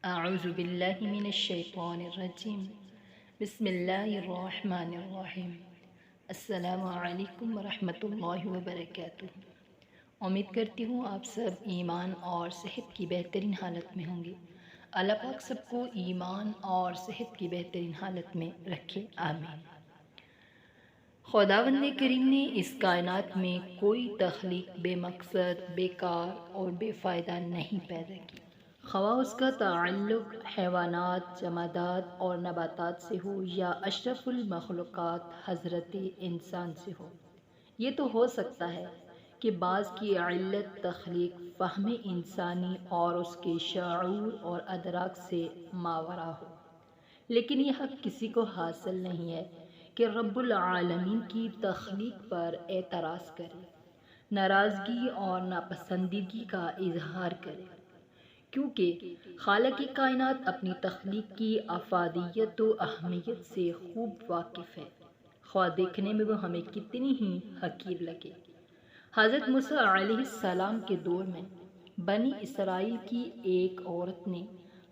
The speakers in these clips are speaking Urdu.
اعوذ باللہ من الشیطان الرجیم بسم اللہ الرحمن الرحیم السلام علیکم ورحمۃ اللہ وبرکاتہ۔ امید کرتی ہوں آپ سب ایمان اور صحت کی بہترین حالت میں ہوں گے۔ اللہ پاک سب کو ایمان اور صحت کی بہترین حالت میں رکھے، آمین۔ خداوند کریم نے اس کائنات میں کوئی تخلیق بے مقصد، بیکار اور بے فائدہ نہیں پیدا کی، خواہ اس کا تعلق حیوانات، جمادات اور نباتات سے ہو یا اشرف المخلوقات حضرت انسان سے ہو۔ یہ تو ہو سکتا ہے کہ بعض کی علت تخلیق فہم انسانی اور اس کے شعور اور ادراک سے ماورا ہو، لیکن یہ حق کسی کو حاصل نہیں ہے کہ رب العالمین کی تخلیق پر اعتراض کرے، ناراضگی اور ناپسندیدگی کا اظہار کرے، کیونکہ خالق کائنات اپنی تخلیق کی افادیت و اہمیت سے خوب واقف ہے، خواہ دیکھنے میں وہ ہمیں کتنی ہی حقیر لگے۔ حضرت موسیٰ علیہ السلام کے دور میں بنی اسرائیل کی ایک عورت نے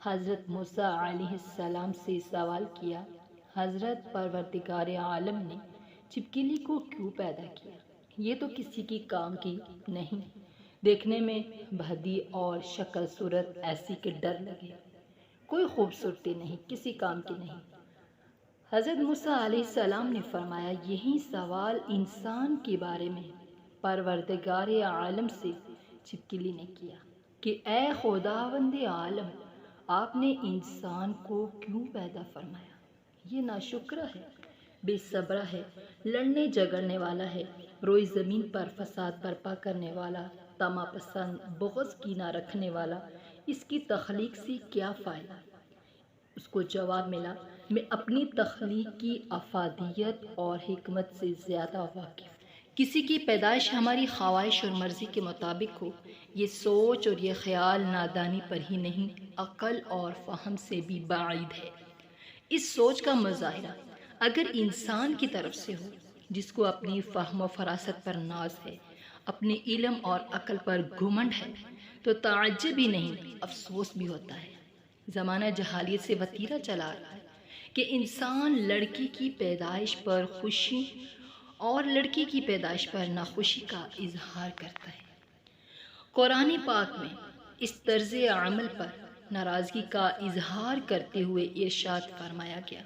حضرت موسیٰ علیہ السلام سے سوال کیا، حضرت پروردگار عالم نے چھپکلی کو کیوں پیدا کیا؟ یہ تو کسی کی کام کی نہیں، دیکھنے میں بھدی اور شکل صورت ایسی کہ ڈر لگے، کوئی خوبصورتی نہیں، کسی کام کی نہیں۔ حضرت موسیٰ علیہ السلام نے فرمایا، یہی سوال انسان کے بارے میں پروردگار عالم سے چھپکلی نے کیا کہ اے خداوند عالم، آپ نے انسان کو کیوں پیدا فرمایا؟ یہ ناشکرا ہے، بے صبرا ہے، لڑنے جھگڑنے والا ہے، روئے زمین پر فساد برپا کرنے والا، طمع پسند، بغض کینہ رکھنے والا، اس کی تخلیق سے کیا فائدہ؟ اس کو جواب ملا، میں اپنی تخلیق کی افادیت اور حکمت سے زیادہ واقف۔ کسی کی پیدائش ہماری خواہش اور مرضی کے مطابق ہو، یہ سوچ اور یہ خیال نادانی پر ہی نہیں، عقل اور فہم سے بھی بعید ہے۔ اس سوچ کا مظاہرہ اگر انسان کی طرف سے ہو جس کو اپنی فہم و فراست پر ناز ہے، اپنے علم اور عقل پر گھمنڈ ہے، تو تعجب ہی نہیں، افسوس بھی ہوتا ہے۔ زمانہ جہالیت سے وتیرہ چلا رہا ہے کہ انسان لڑکی کی پیدائش پر خوشی اور لڑکی کی پیدائش پر ناخوشی کا اظہار کرتا ہے۔ قرآن پاک میں اس طرز عمل پر ناراضگی کا اظہار کرتے ہوئے ارشاد فرمایا گیا،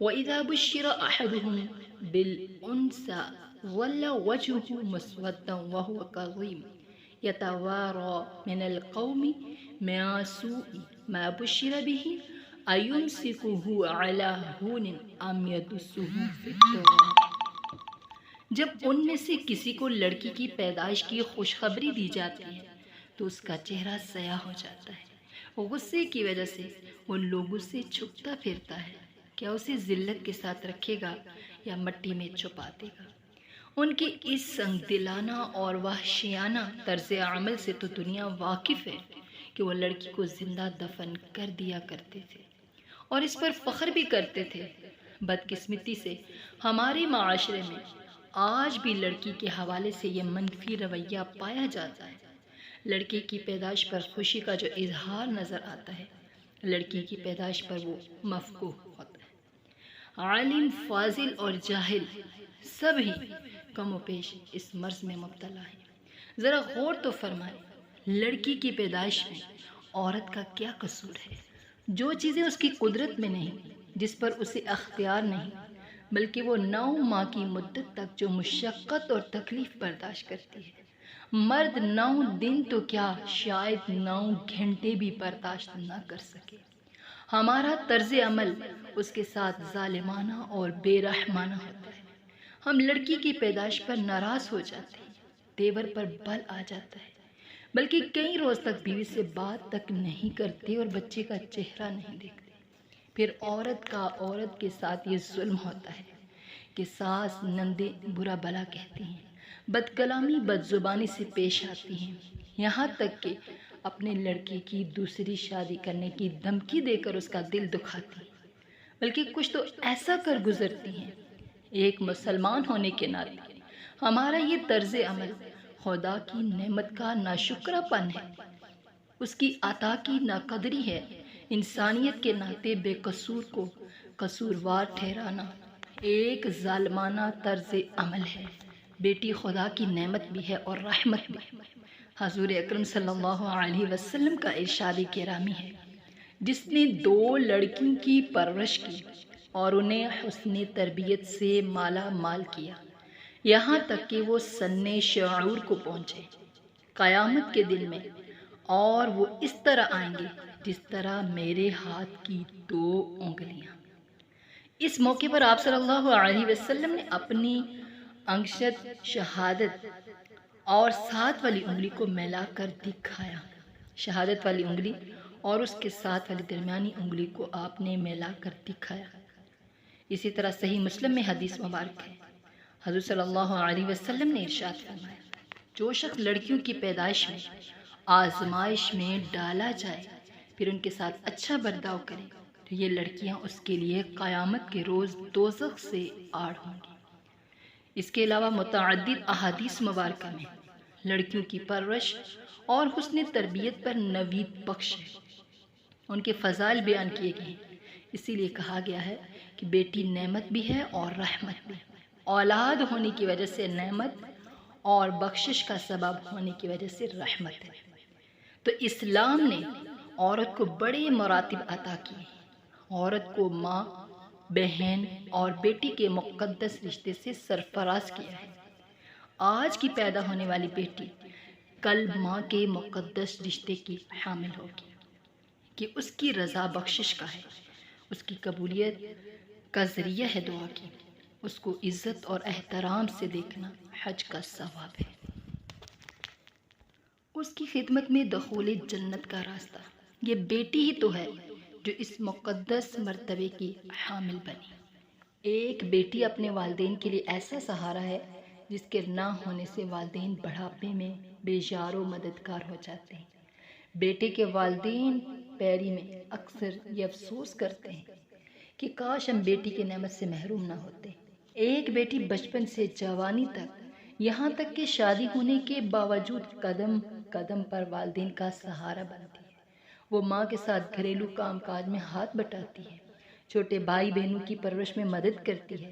وَإِذَا بُشِّرَ أَحَدُهُم بِالْأُنثىٰ ظَلَّ وَجْهُهُ مُسْوَدًّا وَهُوَ كَظِيمٌ يَتَوَارَىٰ مِنَ الْقَوْمِ مِن سُوءِ مَا بُشِّرَ بِهِ أَيُمْسِكُهُ عَلَىٰ هُونٍ أَمْ يَدُسُّهُ فِي التُّرَابِ۔ جب ان میں سے کسی کو لڑکی کی پیدائش کی خوشخبری دی جاتی ہے تو اس کا چہرہ سیاہ ہو جاتا ہے، غصے کی وجہ سے وہ لوگوں سے چھپتا پھرتا ہے، کیا اسے ذلت کے ساتھ رکھے گا یا مٹی میں چھپا دے گا؟ ان کی اس سنگ دلانہ اور وحشیانہ طرز عمل سے تو دنیا واقف ہے کہ وہ لڑکی کو زندہ دفن کر دیا کرتے تھے اور اس پر فخر بھی کرتے تھے۔ بدقسمتی سے ہمارے معاشرے میں آج بھی لڑکی کے حوالے سے یہ منفی رویہ پایا جاتا ہے۔ لڑکی کی پیدائش پر خوشی کا جو اظہار نظر آتا ہے، لڑکی کی پیدائش پر وہ مفقوع ہوتا ہے۔ عالم، فاضل اور جاہل سب ہی کم و بیش اس مرض میں مبتلا ہیں۔ ذرا غور تو فرمائیں، لڑکی کی پیدائش میں عورت کا کیا قصور ہے؟ جو چیزیں اس کی قدرت میں نہیں، جس پر اسے اختیار نہیں، بلکہ وہ 9 ماہ کی مدت تک جو مشقت اور تکلیف برداشت کرتی ہے، مرد 9 دن تو کیا شاید 9 گھنٹے بھی برداشت نہ کر سکے۔ ہمارا طرز عمل اس کے ساتھ ظالمانہ اور بے رحمانہ ہوتا ہے۔ ہم لڑکی کی پیدائش پر ناراض ہو جاتے ہیں، تیور پر بل آ جاتا ہے، بلکہ کئی روز تک بیوی سے بات تک نہیں کرتے اور بچے کا چہرہ نہیں دیکھتے۔ پھر عورت کا عورت کے ساتھ یہ ظلم ہوتا ہے کہ ساس نندیں برا بلا کہتی ہیں، بد کلامی بد زبانی سے پیش آتی ہیں، یہاں تک کہ اپنے لڑکی کی دوسری شادی کرنے کی دھمکی دے کر اس کا دل دکھاتی ہیں، بلکہ کچھ تو ایسا کر گزرتی ہیں۔ ایک مسلمان ہونے کے ناطے ہمارا یہ طرز عمل خدا کی نعمت کا ناشکرا پن ہے، اس کی عطا کی ناقدری ہے انسانیت کے ناطے بے قصور کو قصوروار ٹھہرانا ایک ظالمانہ طرز عمل ہے۔ بیٹی خدا کی نعمت بھی ہے اور رحمت بھی۔ حضور اکرم صلی اللہ علیہ وسلم کا ارشاد گرامی ہے، جس نے 2 لڑکیوں کی پرورش کی اور انہیں حسن تربیت سے مالا مال کیا، یہاں تک کہ وہ سن شعور کو پہنچے قیامت کے دن میں، اور وہ اس طرح آئیں گے جس طرح میرے ہاتھ کی 2 انگلیاں۔ اس موقع پر آپ صلی اللہ علیہ وسلم نے اپنی انگشت شہادت اور 7 والی انگلی کو ملا کر دکھایا۔ شہادت والی انگلی اور اس کے 7 والی درمیانی انگلی کو آپ نے ملا کر دکھایا۔ اسی طرح صحیح مسلم میں حدیث مبارک ہے، حضور صلی اللہ علیہ وسلم نے ارشاد فرمایا، جو شخص لڑکیوں کی پیدائش میں آزمائش میں ڈالا جائے پھر ان کے ساتھ اچھا برتاؤ کرے تو یہ لڑکیاں اس کے لیے قیامت کے روز دوزخ سے آڑ ہوں گی۔ اس کے علاوہ متعدد احادیث مبارکہ میں لڑکیوں کی پرورش اور حسن تربیت پر نوید بخش ہے، ان کے فضائل بیان کیے گئے ہیں۔ اسی لیے کہا گیا ہے کہ بیٹی نعمت بھی ہے اور رحمت بھی۔ اولاد ہونے کی وجہ سے نعمت اور بخشش کا سبب ہونے کی وجہ سے رحمت ہے۔ تو اسلام نے عورت کو بڑے مراتب عطا کیے، عورت کو ماں، بہن اور بیٹی کے مقدس رشتے سے سرفراز کیا ہے۔ آج کی پیدا ہونے والی بیٹی کل ماں کے مقدس رشتے کی حامل ہوگی کہ اس کی رضا بخشش کا ہے، اس کی قبولیت کا ذریعہ ہے دعا کی، اس کو عزت اور احترام سے دیکھنا حج کا ثواب ہے، اس کی خدمت میں دخول جنت کا راستہ۔ یہ بیٹی ہی تو ہے جو اس مقدس مرتبے کی حامل بنی۔ ایک بیٹی اپنے والدین کے لیے ایسا سہارا ہے جس کے نہ ہونے سے والدین بڑھاپے میں بے یار و مددگار ہو جاتے ہیں۔ بیٹے کے والدین پیری میں اکثر یہ افسوس کرتے ہیں کہ کاش ہم بیٹی کی نعمت سے محروم نہ ہوتے۔ ایک بیٹی بچپن سے جوانی تک، یہاں تک کہ شادی ہونے کے باوجود قدم قدم پر والدین کا سہارا بنتی ہے۔ وہ ماں کے ساتھ گھریلو کام کاج میں ہاتھ بٹاتی ہے، چھوٹے بھائی بہنوں کی پرورش میں مدد کرتی ہے،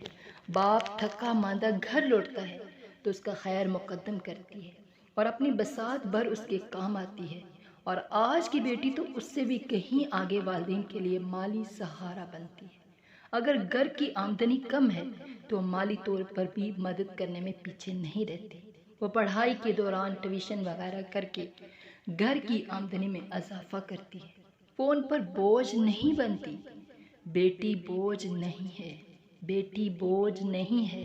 باپ تھکا ماندہ گھر لوٹتا ہے تو اس کا خیر مقدم کرتی ہے اور اپنی بساط بھر اس کے کام آتی ہے۔ اور آج کی بیٹی تو اس سے بھی کہیں آگے والدین کے لیے مالی سہارا بنتی ہے۔ اگر گھر کی آمدنی کم ہے تو مالی طور پر بھی مدد کرنے میں پیچھے نہیں رہتی۔ وہ پڑھائی کے دوران ٹیوشن وغیرہ کر کے گھر کی آمدنی میں اضافہ کرتی ہے۔ فون پر بوجھ نہیں بنتی۔ بیٹی بوجھ نہیں ہے، بیٹی بوجھ نہیں ہے۔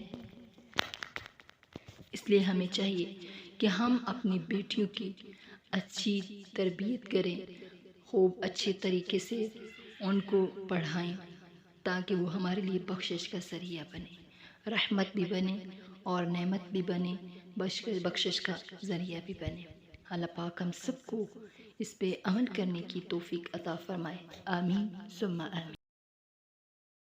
اس لیے ہمیں چاہیے کہ ہم اپنی بیٹیوں کی اچھی تربیت کریں، خوب اچھے طریقے سے ان کو پڑھائیں تاکہ وہ ہمارے لیے بخشش کا ذریعہ بنے، رحمت بھی بنے اور نعمت بھی بنے، بخشش کا ذریعہ بھی بنے۔ اللہ پاک ہم سب کو اس پہ عمل کرنے کی توفیق عطا فرمائے، آمین ثم آمین۔